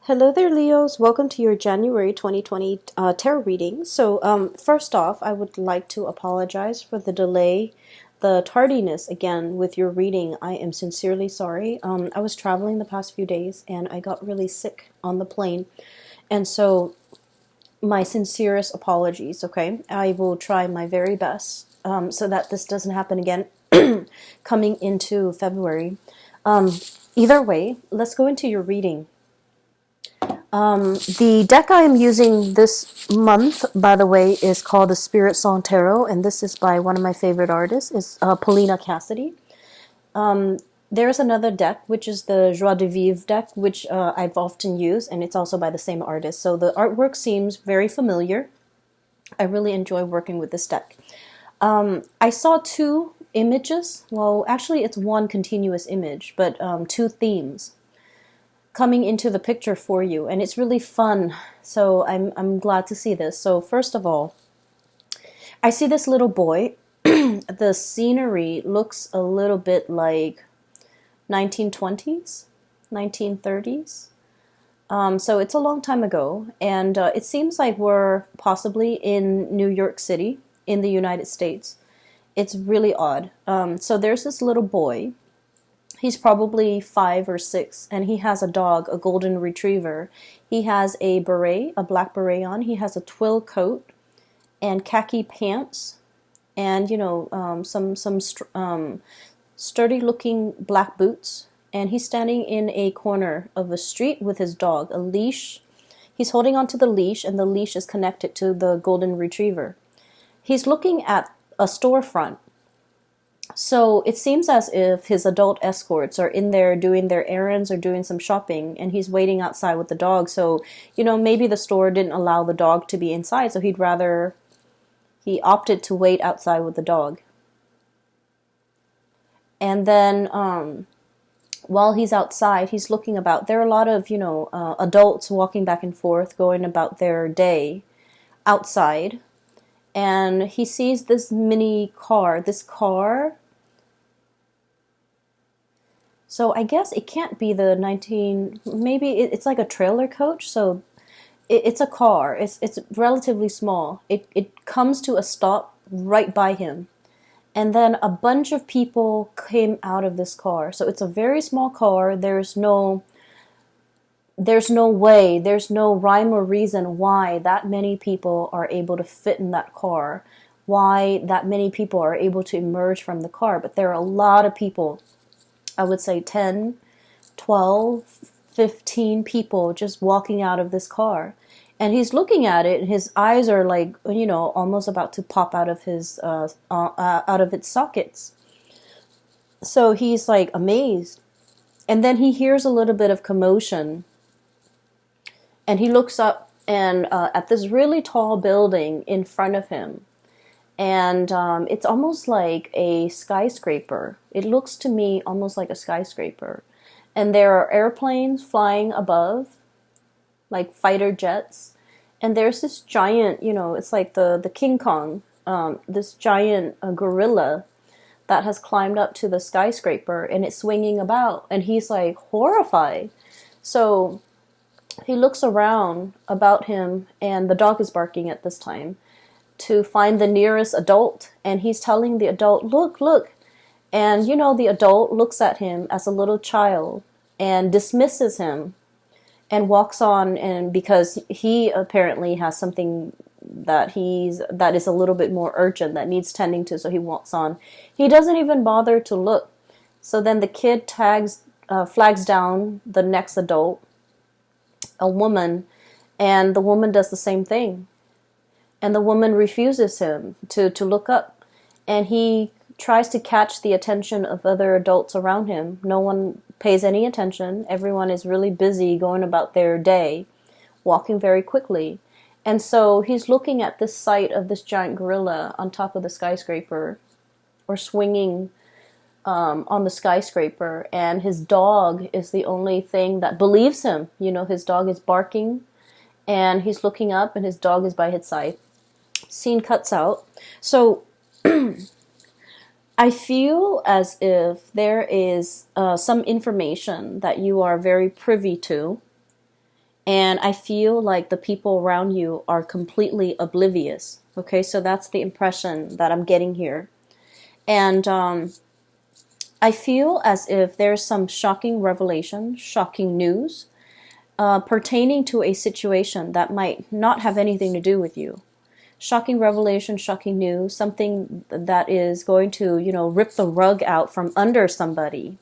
Hello there, Leos. Welcome to your January 2020 tarot reading. First off, I would like to apologize for the delay, the tardiness again with your reading. I am sincerely sorry. I was traveling the past few days and I got really sick on the plane. And so, my sincerest apologies, okay? I will try my very best so that this doesn't happen again coming into February. Either way, let's go into your reading. The deck I am using this month, by the way, is called the Spirit Song Tarot, and this is by one of my favorite artists, is Paulina Cassidy. There's another deck, which is the Joie de Vivre deck, which I've often used, and it's also by the same artist. So the artwork seems very familiar. I really enjoy working with this deck. I saw two images. Well, actually, it's one continuous image, but two themes coming into the picture for you, and it's really fun. So I'm glad to see this. So first of all, I see this little boy. The scenery looks a little bit like 1920s, 1930s. So it's a long time ago, and it seems like we're possibly in New York City in the United States. It's really odd. So there's this little boy. He's probably 5 or 6, and he has a dog, a golden retriever. He has a beret, a black beret on. He has a twill coat and khaki pants, and some sturdy-looking black boots. And he's standing in a corner of the street with his dog, a leash. He's holding onto the leash, and the leash is connected to the golden retriever. He's looking at a storefront. So it seems as if his adult escorts are in there doing their errands or doing some shopping, and he's waiting outside with the dog. So, maybe the store didn't allow the dog to be inside, so he opted to wait outside with the dog. And then while he's outside, he's looking about. There are a lot of, adults walking back and forth, going about their day outside. And he sees this mini car. This car. So I guess it can't be the maybe it's like a trailer coach. So it's a car. It's relatively small. It comes to a stop right by him. And then a bunch of people came out of this car. So it's a very small car. There's no way, there's no rhyme or reason why that many people are able to fit in that car, why that many people are able to emerge from the car. But there are a lot of people, I would say 10, 12, 15 people just walking out of this car. And he's looking at it, and his eyes are like, almost about to pop out of its sockets. So he's like amazed. And then he hears a little bit of commotion. And he looks up and at this really tall building in front of him. And it's almost like a skyscraper. It looks to me almost like a skyscraper. And there are airplanes flying above, like fighter jets. And there's this giant, it's like the King Kong, this giant gorilla that has climbed up to the skyscraper, and it's swinging about. And he's like horrified. So he looks around about him, and the dog is barking at this time, to find the nearest adult. And he's telling the adult, look. And, the adult looks at him as a little child and dismisses him and walks on. And because he apparently has something that is a little bit more urgent, that needs tending to, so he walks on. He doesn't even bother to look. So then the kid flags down the next adult, a woman, and the woman does the same thing. And the woman refuses him to look up. And he tries to catch the attention of other adults around him. No one pays any attention. Everyone is really busy going about their day, walking very quickly. And so he's looking at this sight of this giant gorilla on top of the skyscraper, or swinging on the skyscraper, and his dog is the only thing that believes him. His dog is barking, and he's looking up, and his dog is by his side. Scene cuts out. So I feel as if there is some information that you are very privy to, And I feel like the people around you are completely oblivious. Okay, so that's the impression that I'm getting here. And I feel as if there's some shocking revelation, shocking news pertaining to a situation that might not have anything to do with you. Shocking revelation, shocking news, something that is going to, rip the rug out from under somebody.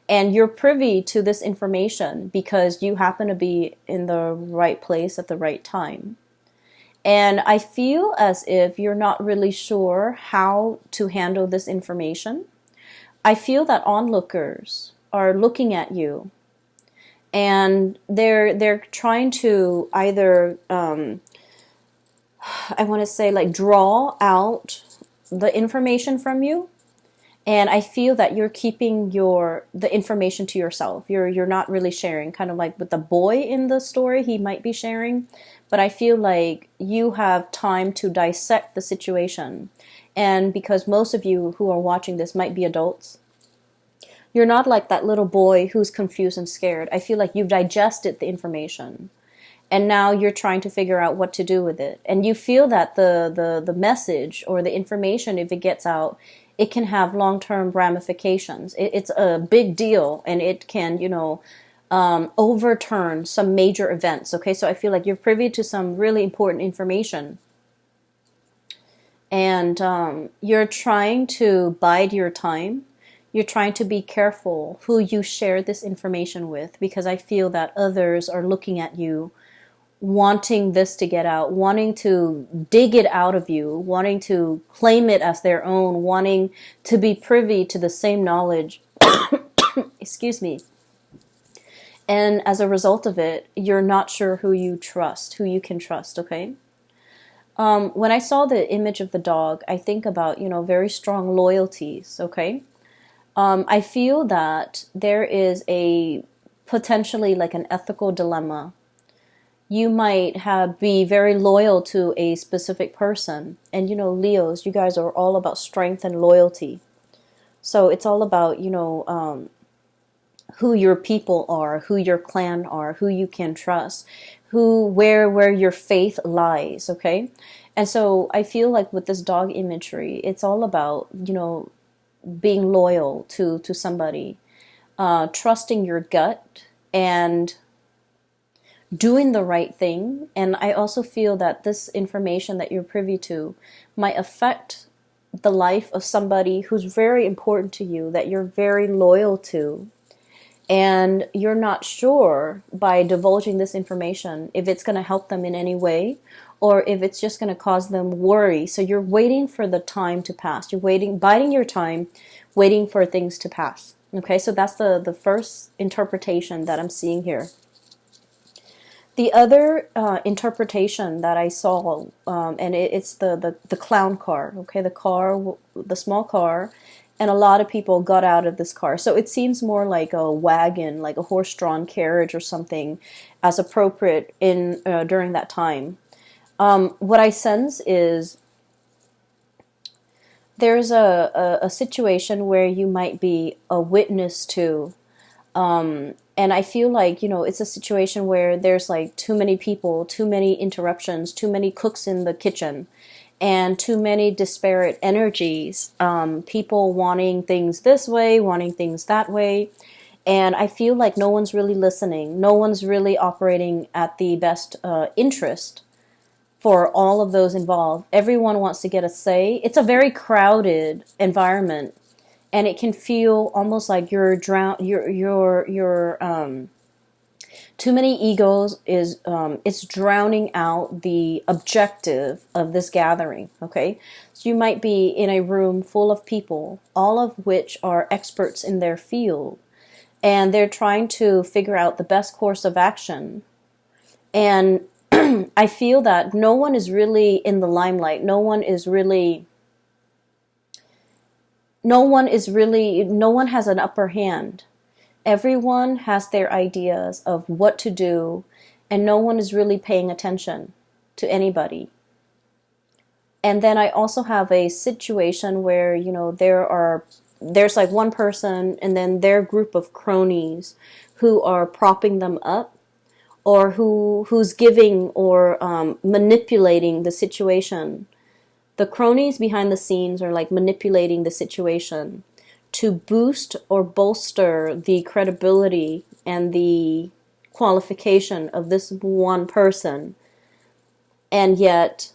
And you're privy to this information because you happen to be in the right place at the right time. And I feel as if you're not really sure how to handle this information. I feel that onlookers are looking at you, and they're trying to either I want to say like draw out the information from you. And I feel that you're keeping the information to yourself. You're not really sharing, kind of like with the boy in the story, he might be sharing, but I feel like you have time to dissect the situation. And because most of you who are watching this might be adults, you're not like that little boy who's confused and scared. I feel like you've digested the information. And now you're trying to figure out what to do with it. And you feel that the message or the information, if it gets out, it can have long-term ramifications. It's a big deal, and it can, overturn some major events. Okay, so I feel like you're privy to some really important information. And you're trying to bide your time. You're trying to be careful who you share this information with, because I feel that others are looking at you, wanting this to get out, wanting to dig it out of you, wanting to claim it as their own, wanting to be privy to the same knowledge. Excuse me. And as a result of it, you're not sure who you can trust, okay? When I saw the image of the dog, I think about, very strong loyalties, okay? I feel that there is a potentially like an ethical dilemma. You might be very loyal to a specific person. And, Leos, you guys are all about strength and loyalty. So it's all about, who your people are, who your clan are, who you can trust, where your faith lies, okay? And so I feel like with this dog imagery, it's all about, being loyal to somebody, trusting your gut, and doing the right thing. And I also feel that this information that you're privy to might affect the life of somebody who's very important to you, that you're very loyal to. And you're not sure by divulging this information if it's going to help them in any way, or if it's just going to cause them worry. So you're waiting for the time to pass. You're biding your time, waiting for things to pass. Okay, so that's the first interpretation that I'm seeing here. The other interpretation that I saw, and it's the clown car, okay, the small car, and a lot of people got out of this car. So it seems more like a wagon, like a horse-drawn carriage or something, as appropriate during that time. What I sense is there's a situation where you might be a witness to. And I feel like, it's a situation where there's like too many people, too many interruptions, too many cooks in the kitchen, and too many disparate energies. People wanting things this way, wanting things that way. And I feel like no one's really listening. No one's really operating at the best interest for all of those involved. Everyone wants to get a say. It's a very crowded environment. And it can feel almost like you're too many egos it's drowning out the objective of this gathering. Okay, so you might be in a room full of people, all of which are experts in their field, and they're trying to figure out the best course of action. And I feel that no one is really in the limelight. No one has an upper hand. Everyone has their ideas of what to do, and no one is really paying attention to anybody. And then I also have a situation where, there's like one person and then their group of cronies who are propping them up, or who's giving or manipulating the situation. The cronies behind the scenes are like manipulating the situation to boost or bolster the credibility and the qualification of this one person. And yet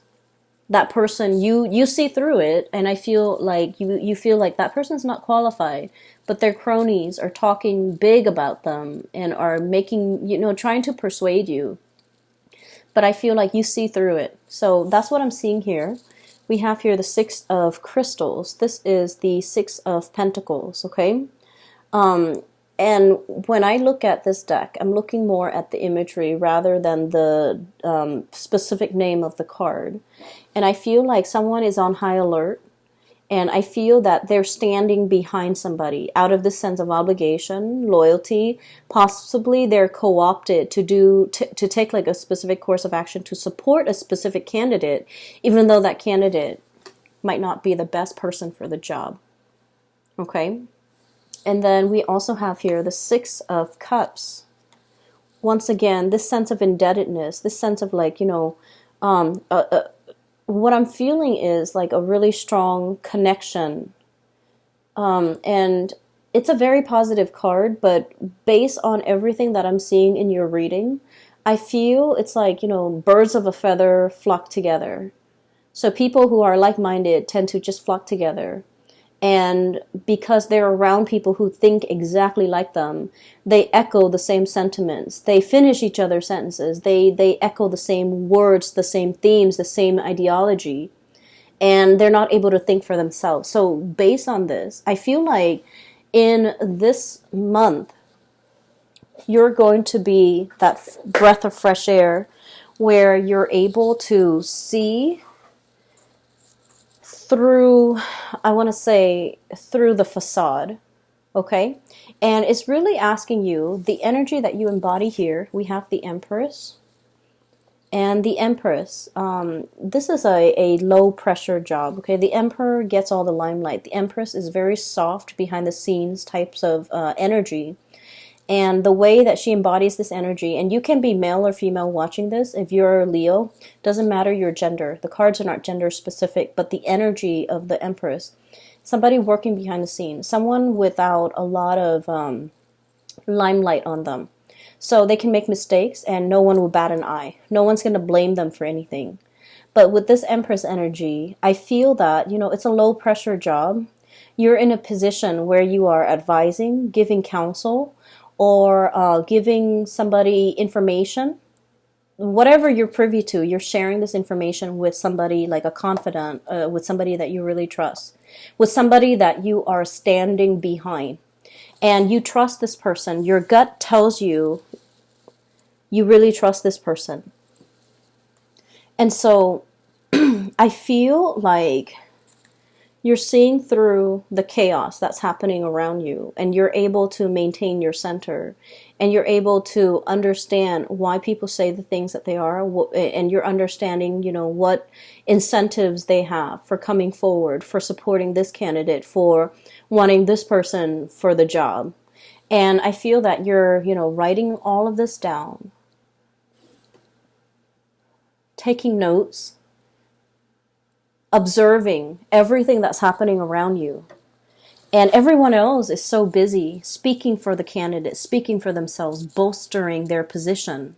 that person, you see through it, and I feel like you feel like that person's not qualified, but their cronies are talking big about them and are making, trying to persuade you. But I feel like you see through it. So that's what I'm seeing here. We have here the Six of Crystals. This is the Six of Pentacles, okay? And when I look at this deck, I'm looking more at the imagery rather than the specific name of the card. And I feel like someone is on high alert, and I feel that they're standing behind somebody out of this sense of obligation, loyalty. Possibly they're co-opted to take like a specific course of action to support a specific candidate, even though that candidate might not be the best person for the job. Okay? And then we also have here the Six of Cups. Once again, this sense of indebtedness, this sense of like, what I'm feeling is like a really strong connection. And it's a very positive card, but based on everything that I'm seeing in your reading, I feel it's like, birds of a feather flock together. So people who are like-minded tend to just flock together. And because they're around people who think exactly like them, they echo the same sentiments. They finish each other's sentences. They echo the same words, the same themes, the same ideology. And they're not able to think for themselves. So based on this, I feel like in this month, you're going to be that breath of fresh air where you're able to see through, I want to say, through the facade, okay? And it's really asking you, the energy that you embody here, we have the Empress. And the Empress, this is a low pressure job, okay? The Emperor gets all the limelight. The Empress is very soft, behind the scenes types of energy. And the way that she embodies this energy, and you can be male or female watching this. If you're a Leo, doesn't matter your gender. The cards are not gender specific, but the energy of the Empress. Somebody working behind the scenes. Someone without a lot of limelight on them. So they can make mistakes and no one will bat an eye. No one's going to blame them for anything. But with this Empress energy, I feel that, it's a low pressure job. You're in a position where you are advising, giving counsel, or giving somebody information, whatever you're privy to, you're sharing this information with somebody like a confidant, with somebody that you really trust, with somebody that you are standing behind. And you trust this person. Your gut tells you you really trust this person. And so I feel like you're seeing through the chaos that's happening around you, and you're able to maintain your center, and you're able to understand why people say the things that they are, and you're understanding, what incentives they have for coming forward, for supporting this candidate, for wanting this person for the job. And I feel that you're, writing all of this down, taking notes, observing everything that's happening around you. And everyone else is so busy speaking for the candidate, speaking for themselves, bolstering their position,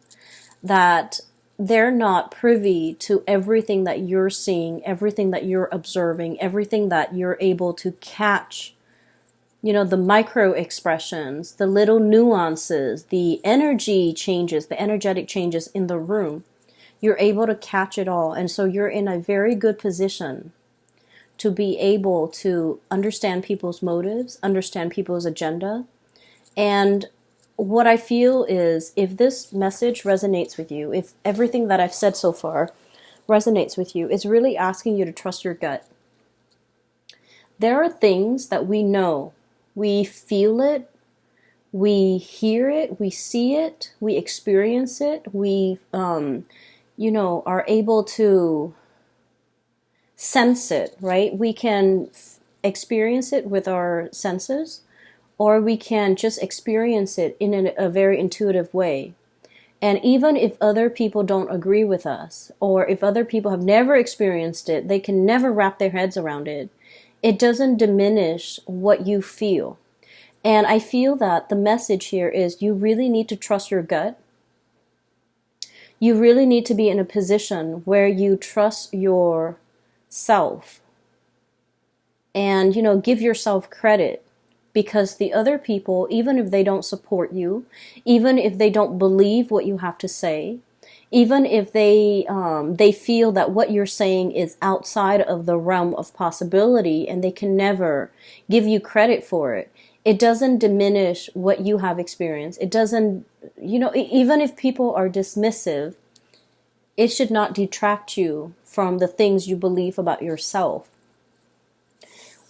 that they're not privy to everything that you're seeing, everything that you're observing, everything that you're able to catch. The micro expressions, the little nuances, the energy changes, the energetic changes in the room. You're able to catch it all. And so you're in a very good position to be able to understand people's motives, understand people's agenda. And what I feel is, if this message resonates with you, if everything that I've said so far resonates with you, it's really asking you to trust your gut. There are things that we know. We feel it, we hear it, we see it, we experience it, we are able to sense it, right? We can experience it with our senses, or we can just experience it in a very intuitive way. And even if other people don't agree with us, or if other people have never experienced it, they can never wrap their heads around it, it doesn't diminish what you feel. And I feel that the message here is you really need to trust your gut. You really need to be in a position where you trust yourself and, give yourself credit, because the other people, even if they don't support you, even if they don't believe what you have to say, even if they feel that what you're saying is outside of the realm of possibility and they can never give you credit for it, it doesn't diminish what you have experienced. It doesn't, even if people are dismissive, it should not detract you from the things you believe about yourself.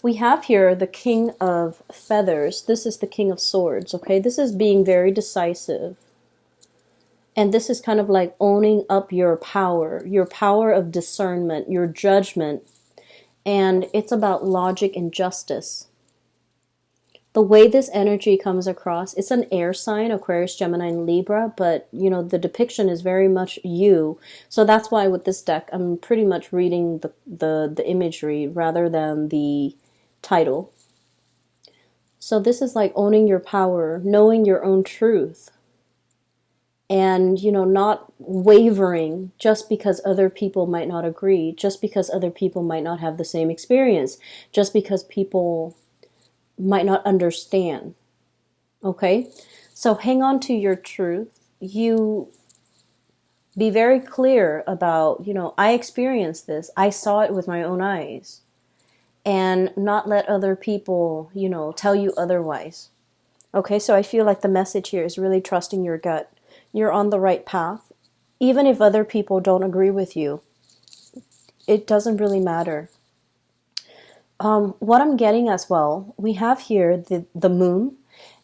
We have here the King of Feathers. This is the King of Swords, okay? This is being very decisive. And this is kind of like owning up your power of discernment, your judgment. And it's about logic and justice. The way this energy comes across, it's an air sign, Aquarius, Gemini, and Libra, but, the depiction is very much you. So that's why with this deck, I'm pretty much reading the imagery rather than the title. So this is like owning your power, knowing your own truth, and, not wavering just because other people might not agree, just because other people might not have the same experience, just because people might not understand. Okay? So hang on to your truth. You be very clear about, I experienced this. I saw it with my own eyes. And not let other people, tell you otherwise. Okay, so I feel like the message here is really trusting your gut. You're on the right path. Even if other people don't agree with you, it doesn't really matter. What I'm getting as well, we have here the moon.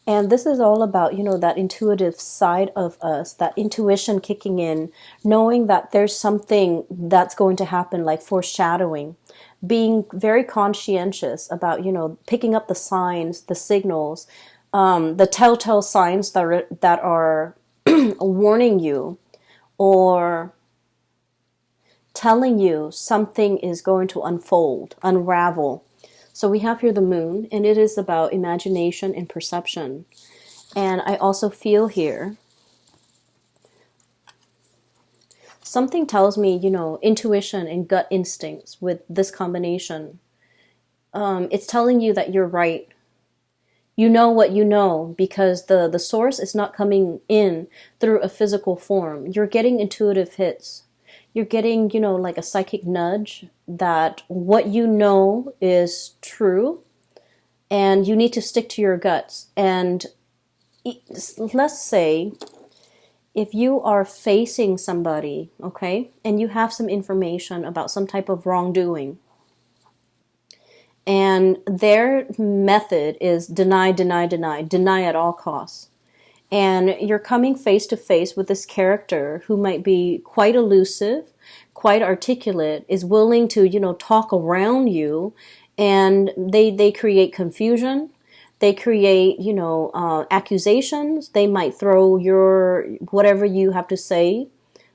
And this is all about, that intuitive side of us, that intuition kicking in, knowing that there's something that's going to happen, like foreshadowing. Being very conscientious about, picking up the signs, the signals, the telltale signs that are warning you or telling you something is going to unfold, unravel. So we have here the moon, and it is about imagination and perception. And I also feel here, something tells me, intuition and gut instincts with this combination. It's telling you that you're right. You know what you know because the source is not coming in through a physical form. You're getting intuitive hits. You're getting, like a psychic nudge that what you know is true and you need to stick to your guts. And let's say if you are facing somebody, okay, and you have some information about some type of wrongdoing, and their method is deny, deny, deny, deny at all costs. And you're coming face to face with this character who might be quite elusive, quite articulate, is willing to, talk around you, and they create confusion. They create, accusations. They might throw your whatever you have to say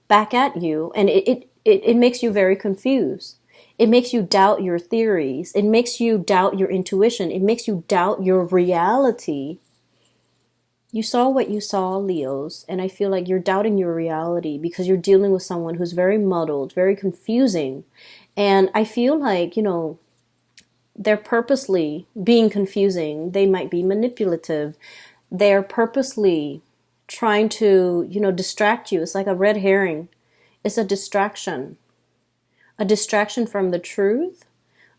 back at you, and it makes you very confused. It makes you doubt your theories. It makes you doubt your intuition. It makes you doubt your reality. You saw what you saw, Leos, and I feel like you're doubting your reality because you're dealing with someone who's very muddled, very confusing. And I feel like, they're purposely being confusing. They might be manipulative. They're purposely trying to, distract you. It's like a red herring. It's a distraction. A distraction from the truth.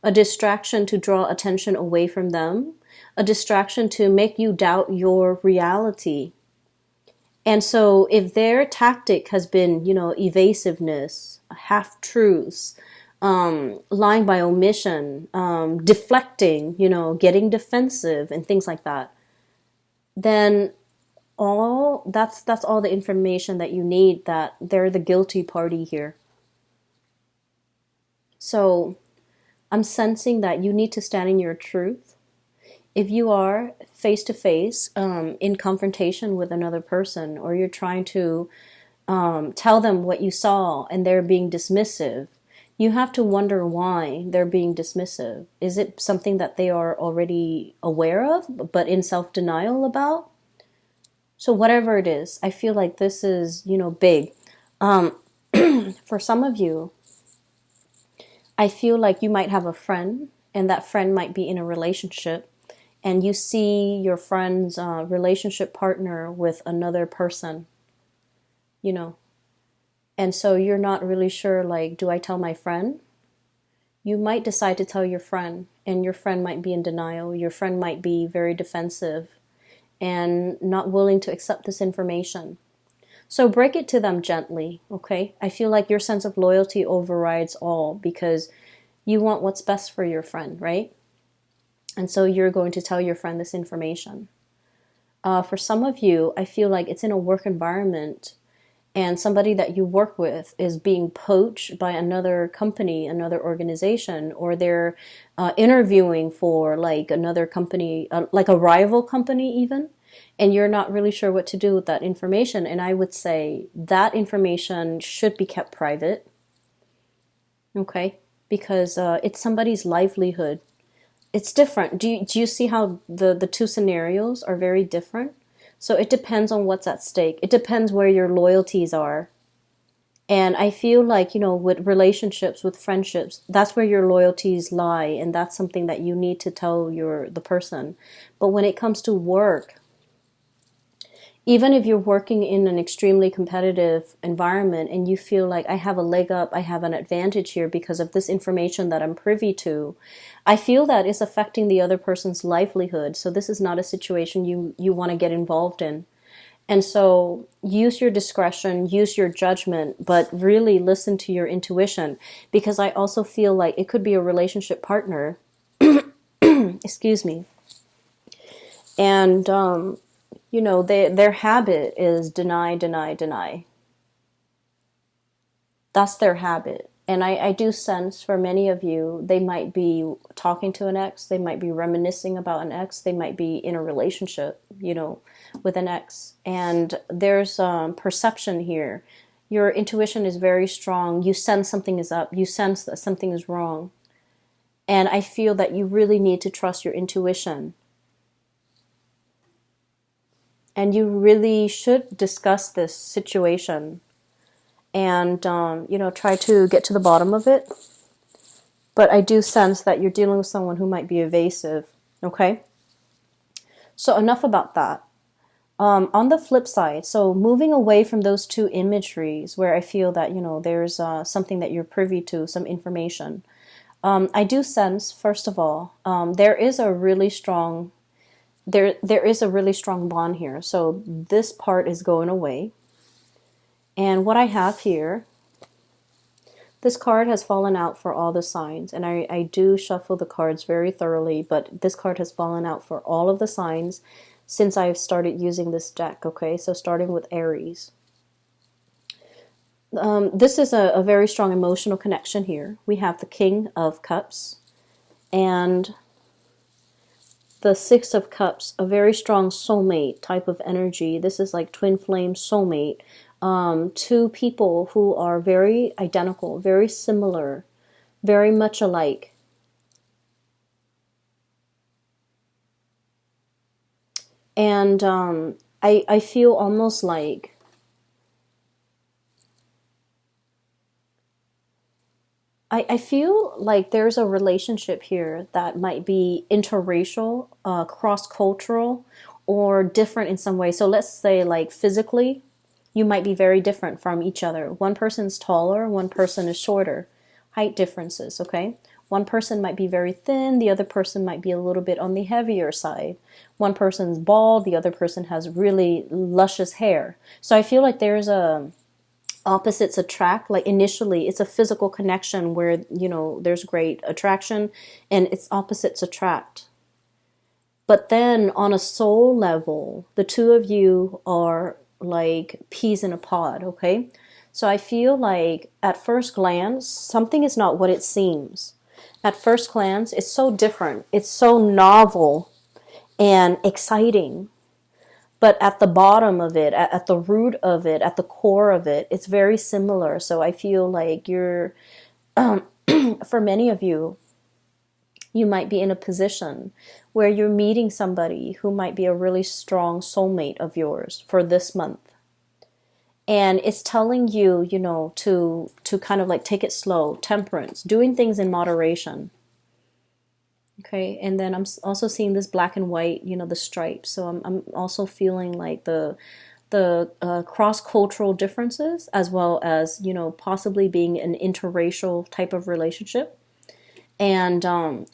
A distraction to draw attention away from them. A distraction to make you doubt your reality. And so if their tactic has been, evasiveness, half-truths, lying by omission, deflecting, getting defensive and things like that, then that's all the information that you need, that they're the guilty party here. So I'm sensing that you need to stand in your truth. If you are face to face in confrontation with another person, or you're trying to tell them what you saw and they're being dismissive, you have to wonder why they're being dismissive. Is it something that they are already aware of, but in self-denial about? So whatever it is, I feel like this is, big. Um, for some of you, I feel like you might have a friend, and that friend might be in a relationship, and you see your friend's relationship partner with another person, you know, and so you're not really sure, like, do I tell my friend? You might decide to tell your friend, and your friend might be in denial. Your friend might be very defensive and not willing to accept this information. So break it to them gently, okay? I feel like your sense of loyalty overrides all because you want what's best for your friend, right? And so you're going to tell your friend this information. For some of you, I feel like it's in a work environment and somebody that you work with is being poached by another company, another organization, or they're interviewing for like another company, like a rival company even, and you're not really sure what to do with that information. And I would say that information should be kept private, okay? Because it's somebody's livelihood. It's different. Do you see how the two scenarios are very different? So it depends on what's at stake. It depends where your loyalties are. And I feel like, with relationships, with friendships, that's where your loyalties lie. And that's something that you need to tell the person. But when it comes to work, even if you're working in an extremely competitive environment and you feel like I have a leg up, I have an advantage here because of this information that I'm privy to, I feel that is affecting the other person's livelihood. So this is not a situation you want to get involved in. And so use your discretion, use your judgment, but really listen to your intuition, because I also feel like it could be a relationship partner, excuse me, and their habit is deny, deny, deny. That's their habit. And I do sense for many of you, they might be talking to an ex, they might be reminiscing about an ex, they might be in a relationship, with an ex. And there's perception here. Your intuition is very strong. You sense something is up. You sense that something is wrong. And I feel that you really need to trust your intuition. And you really should discuss this situation and, try to get to the bottom of it. But I do sense that you're dealing with someone who might be evasive, okay? So enough about that. On the flip side, so moving away from those two imageries where I feel that, there's something that you're privy to, some information. I do sense, first of all, there is a really strong bond here. So this part is going away. And what I have here, this card has fallen out for all the signs. And I do shuffle the cards very thoroughly, but this card has fallen out for all of the signs since I've started using this deck, okay? So starting with Aries. This is a very strong emotional connection here. We have the King of Cups and the Six of Cups, a very strong soulmate type of energy. This is like twin flame soulmate. Two people who are very identical, very similar, very much alike. And I feel almost like I feel like there's a relationship here that might be interracial, cross-cultural, or different in some way. So let's say like physically, you might be very different from each other. One person's taller, one person is shorter. Height differences, okay? One person might be very thin, the other person might be a little bit on the heavier side. One person's bald, the other person has really luscious hair. So I feel like there's opposites attract. Like initially it's a physical connection where there's great attraction and it's opposites attract, but then on a soul level the two of you are like peas in a pod, okay? So I feel like at first glance something is not what it seems. At first glance it's so different, it's so novel and exciting. but at the bottom of it, at the root of it, at the core of it, it's very similar. So I feel like you're, for many of you, you might be in a position where you're meeting somebody who might be a really strong soulmate of yours for this month. And it's telling you, you know, to kind of like take it slow, temperance, doing things in moderation. Okay, and then I'm also seeing this black and white, you know, the stripes. So I'm also feeling like the cross-cultural differences, as well as, you know, possibly being an interracial type of relationship. And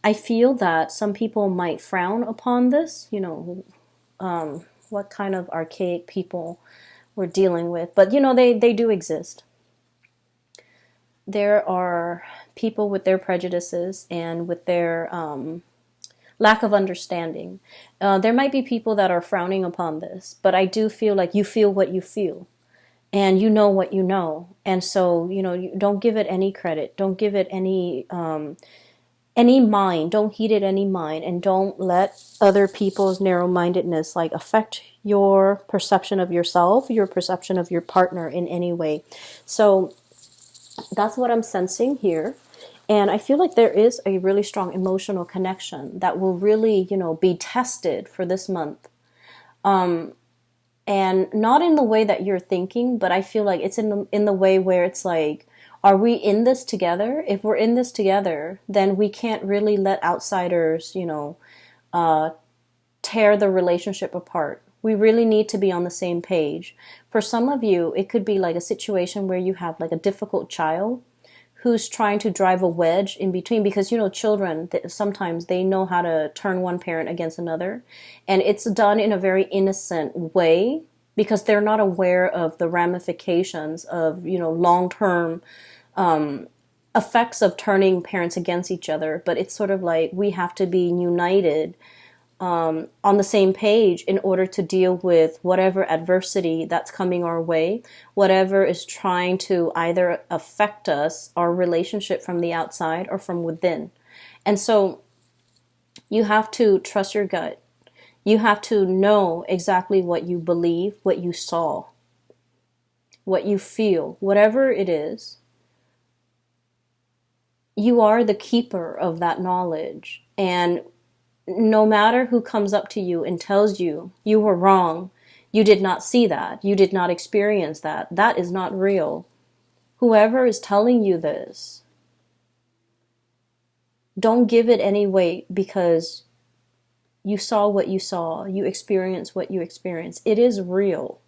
I feel that some people might frown upon this, you know, what kind of archaic people we're dealing with. But, you know, they do exist. There are people with their prejudices and with their lack of understanding. There might be people that are frowning upon this, but I do feel like you feel what you feel. And you know what you know. And so, you know, you don't give it any credit. Don't give it any mind. Don't heed it any mind. And don't let other people's narrow-mindedness like affect your perception of yourself, your perception of your partner in any way. So that's what I'm sensing here. And I feel like there is a really strong emotional connection that will really, you know, be tested for this month. And not in the way that you're thinking, but I feel like it's in the way where it's like, are we in this together? If we're in this together, then we can't really let outsiders, you know, tear the relationship apart. We really need to be on the same page. For some of you, it could be like a situation where you have like a difficult child who's trying to drive a wedge in between, because, you know, children, sometimes they know how to turn one parent against another, and it's done in a very innocent way because they're not aware of the ramifications of, you know, long-term effects of turning parents against each other. But it's sort of like we have to be united on the same page in order to deal with whatever adversity that's coming our way, whatever is trying to either affect us, our relationship from the outside or from within. And so you have to trust your gut. You have to know exactly what you believe, what you saw, what you feel, whatever it is. You are the keeper of that knowledge. And no matter who comes up to you and tells you you were wrong, you did not see that, you did not experience that, that is not real. Whoever is telling you this, don't give it any weight, because you saw what you saw, you experienced what you experienced. It is real.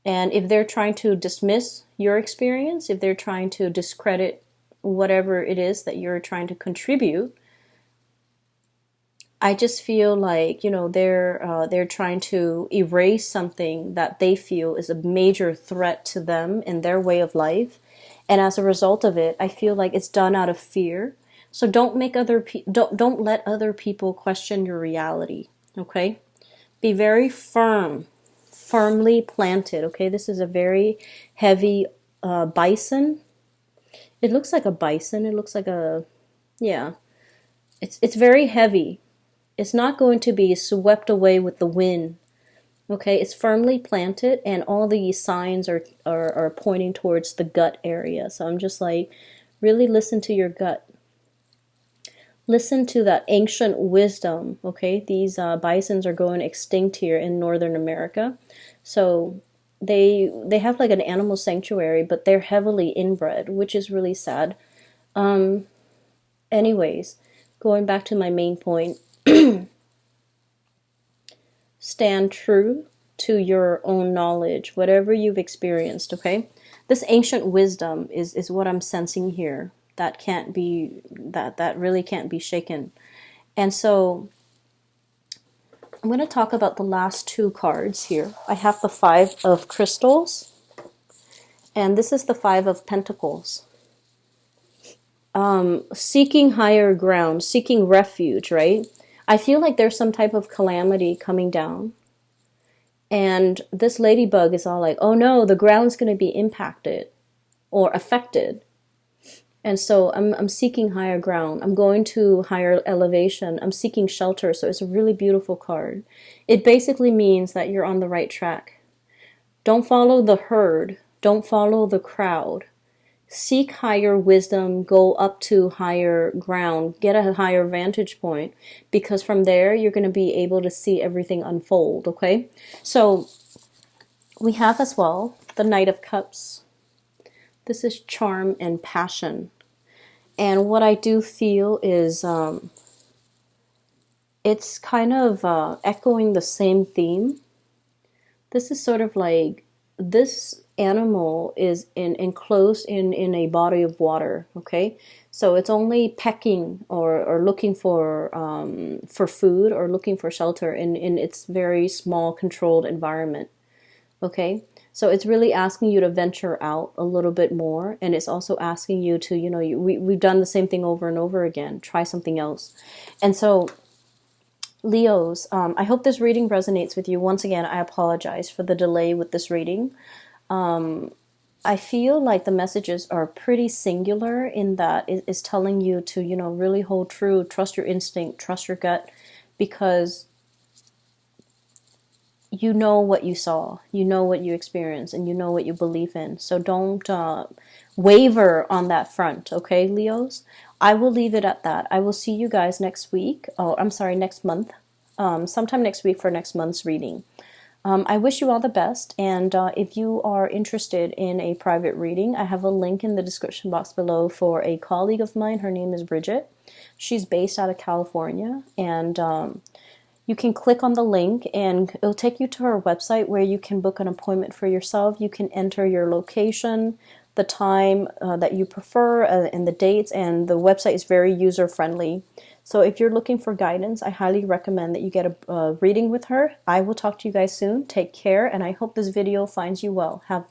And if they're trying to dismiss your experience, if they're trying to discredit whatever it is that you're trying to contribute, I just feel like, you know, they're trying to erase something that they feel is a major threat to them in their way of life. And as a result of it, I feel like it's done out of fear. So don't make don't let other people question your reality, okay? Be very firmly planted, okay? This is a very heavy bison. It looks like a bison. It looks like a, yeah. It's very heavy. It's not going to be swept away with the wind. Okay, it's firmly planted, and all the signs are pointing towards the gut area. So I'm just like, really listen to your gut. Listen to that ancient wisdom. Okay, these bisons are going extinct here in Northern America. So they have like an animal sanctuary, but they're heavily inbred, which is really sad. Anyways, going back to my main point. Stand true to your own knowledge, whatever you've experienced, okay? This ancient wisdom is what I'm sensing here. That can't be, that really can't be shaken. And so I'm going to talk about the last two cards here. I have the Five of Crystals, and this is the Five of Pentacles. Seeking higher ground, seeking refuge, right? I feel like there's some type of calamity coming down. And this ladybug is all like, oh no, the ground's going to be impacted or affected. And so I'm seeking higher ground. I'm going to higher elevation. I'm seeking shelter. So it's a really beautiful card. It basically means that you're on the right track. Don't follow the herd. Don't follow the crowd. Seek higher wisdom, go up to higher ground, get a higher vantage point, because from there you're going to be able to see everything unfold, okay? So we have as well the Knight of Cups. This is charm and passion. And what I do feel is it's kind of echoing the same theme. This is sort of like this animal is enclosed in a body of water, okay? So it's only pecking or looking for food or looking for shelter in its very small controlled environment, okay? So it's really asking you to venture out a little bit more, and it's also asking you to, we've done the same thing over and over again. Try something else. And so Leos, I hope this reading resonates with you. Once again, I apologize for the delay with this reading. I feel like the messages are pretty singular in that it's telling you to, really hold true, trust your instinct, trust your gut, because you know what you saw, you know what you experienced, and you know what you believe in. So don't waver on that front, okay, Leos? I will leave it at that. I will see you guys next week. Oh, I'm sorry, next month. Sometime next week for next month's reading. I wish you all the best, and if you are interested in a private reading, I have a link in the description box below for a colleague of mine. Her name is Bridget. She's based out of California, and you can click on the link and it'll take you to her website where you can book an appointment for yourself. You can enter your location, the time that you prefer, and the dates, and the website is very user-friendly. So if you're looking for guidance, I highly recommend that you get a reading with her. I will talk to you guys soon. Take care, and I hope this video finds you well. Have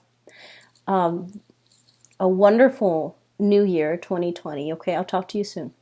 a wonderful new year, 2020. Okay, I'll talk to you soon.